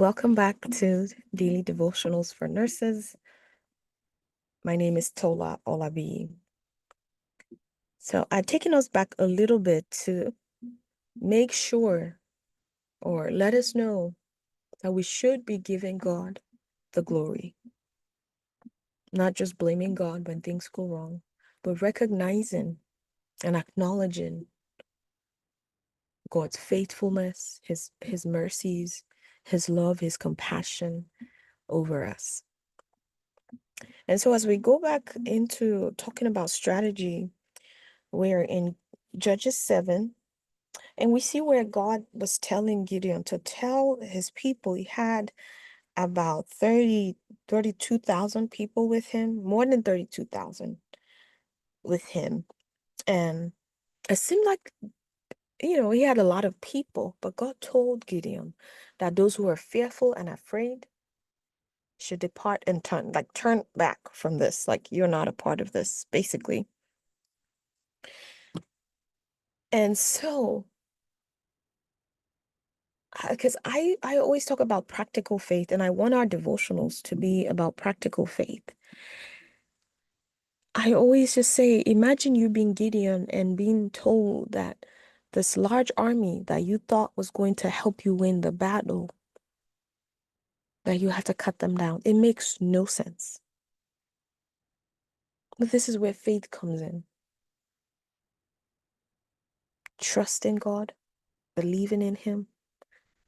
Welcome back to Daily Devotionals for Nurses. My name is Tola Olabi. So I've taken us back a little bit to make sure or let us know that we should be giving God the glory, not just blaming God when things go wrong, but recognizing and acknowledging God's faithfulness, his mercies, his love, his compassion over us. And so as we go back into talking about strategy, we're in Judges 7, and we see where God was telling Gideon to tell his people. He had about 32,000 people with him, more than 32,000 with him. And it seemed like, he had a lot of people, but God told Gideon that those who are fearful and afraid should depart and turn back from this. Like, you're not a part of this, basically. And so, because I always talk about practical faith, and I want our devotionals to be about practical faith. I always just say, imagine you being Gideon and being told that this large army that you thought was going to help you win the battle, that you have to cut them down. It makes no sense. But this is where faith comes in. Trusting God, believing in Him,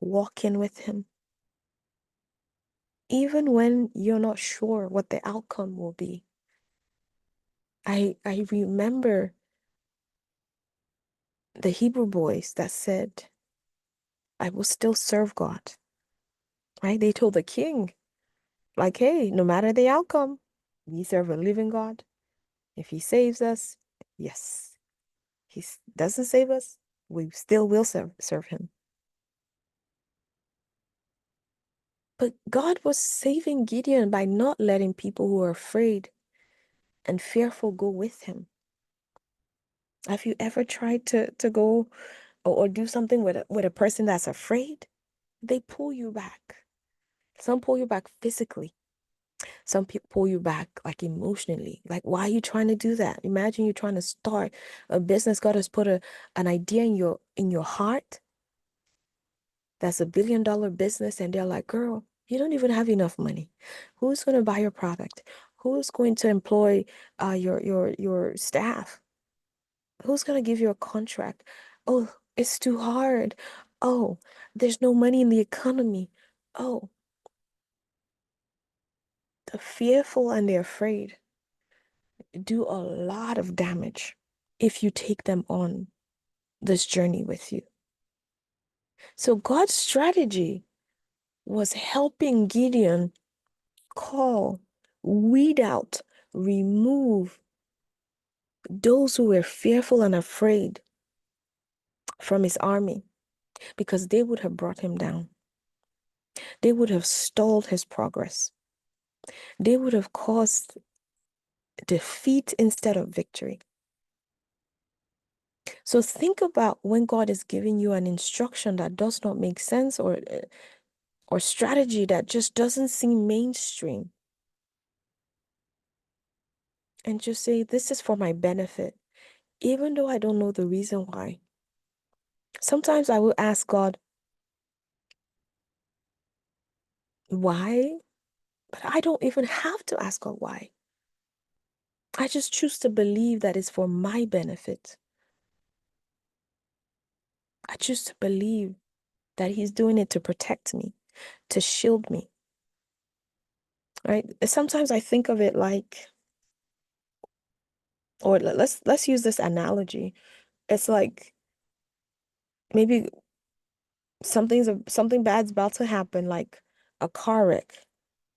walking with Him. Even when you're not sure what the outcome will be. I remember the Hebrew boys that said, I will still serve God, right? They told the king, like, hey, no matter the outcome, we serve a living God. If he saves us, yes. He doesn't save us, we still will serve him. But God was saving Gideon by not letting people who are afraid and fearful go with him. Have you ever tried to go or do something with a person that's afraid? They pull you back. Some pull you back physically. Some people pull you back like emotionally. Like, why are you trying to do that? Imagine you're trying to start a business. God has put an idea in your heart that's $1 billion business, and they're like, girl, you don't even have enough money. Who's going to buy your product? Who's going to employ your staff? Who's going to give you a contract? Oh, it's too hard. Oh, there's no money in the economy. Oh, the fearful and the afraid do a lot of damage if you take them on this journey with you. So God's strategy was helping Gideon call, weed out, remove those who were fearful and afraid from his army, because they would have brought him down. They would have stalled his progress. They would have caused defeat instead of victory. So think about when God is giving you an instruction that does not make sense, or strategy that just doesn't seem mainstream. And just say, this is for my benefit, even though I don't know the reason why. Sometimes I will ask God, why? But I don't even have to ask God why. I just choose to believe that it's for my benefit. I choose to believe that He's doing it to protect me, to shield me. Right? Sometimes I think of it like, or let's use this analogy. It's like maybe something bad's about to happen, like a car wreck.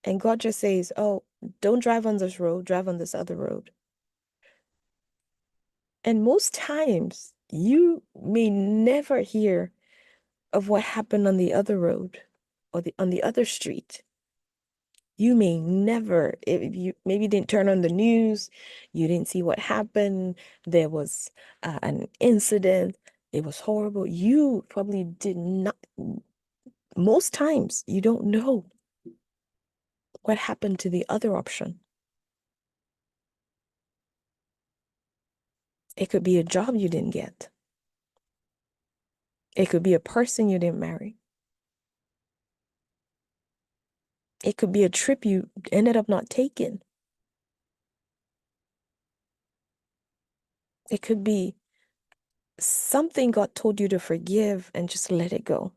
And God just says, oh, don't drive on this road, drive on this other road. And most times you may never hear of what happened on the other road or on the other street. You may never, if you maybe didn't turn on the news, you didn't see what happened, there was an incident, it was horrible. You probably did not most times you don't know what happened to the other option. It could be a job you didn't get. It could be a person you didn't marry. It could be a trip you ended up not taking. It could be something God told you to forgive and just let it go.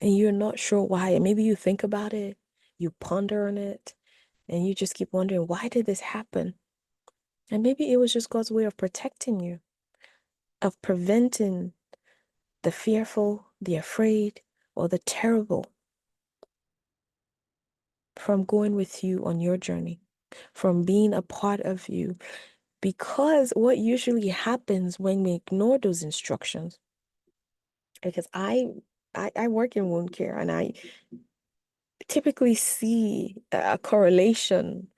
And you're not sure why. And maybe you think about it, you ponder on it, and you just keep wondering, why did this happen? And maybe it was just God's way of protecting you, of preventing the fearful, the afraid, or the terrible from going with you on your journey, from being a part of you. Because what usually happens when we ignore those instructions, because I work in wound care and I typically see a correlation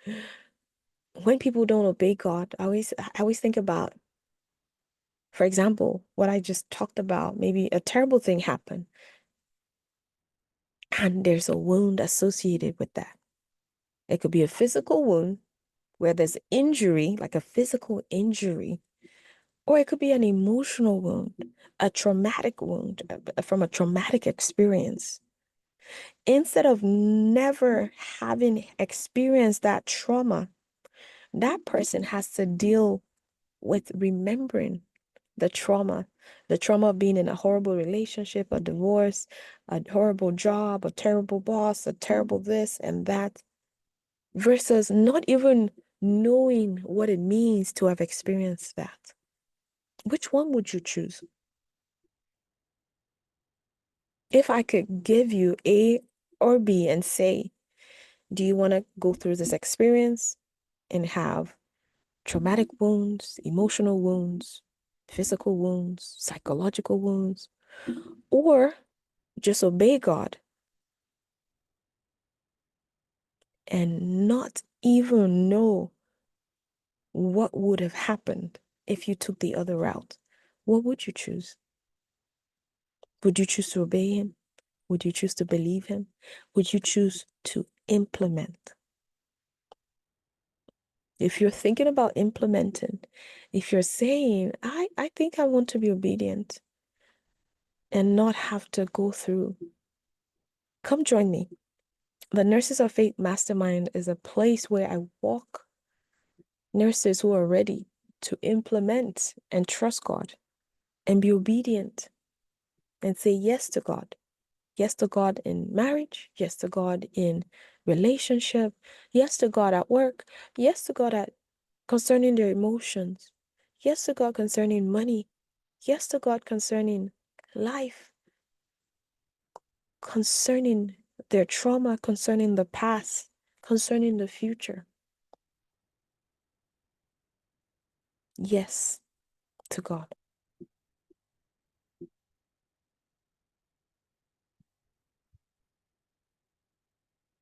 when people don't obey God. I always think about, for example, what I just talked about, maybe a terrible thing happened and there's a wound associated with that. It could be a physical wound where there's injury, like a physical injury, or it could be an emotional wound, a traumatic wound from a traumatic experience. Instead of never having experienced that trauma, that person has to deal with remembering the trauma of being in a horrible relationship, a divorce, a horrible job, a terrible boss, a terrible this and that, versus not even knowing what it means to have experienced that. Which one would you choose? If I could give you A or B and say, do you want to go through this experience and have traumatic wounds, emotional wounds, physical wounds, psychological wounds, or just obey God and not even know what would have happened if you took the other route? What would you choose? Would you choose to obey Him? Would you choose to believe Him? Would you choose to implement? If you're thinking about implementing, if you're saying, I think I want to be obedient and not have to go through, come join me. The Nurses of Faith Mastermind is a place where I walk nurses who are ready to implement and trust God and be obedient and say yes to God. Yes to God in marriage. Yes to God in relationship. Yes to God at work. Yes to God at concerning their emotions. Yes to God concerning money. Yes to God concerning life, concerning their trauma, concerning the past, concerning the future. Yes to God.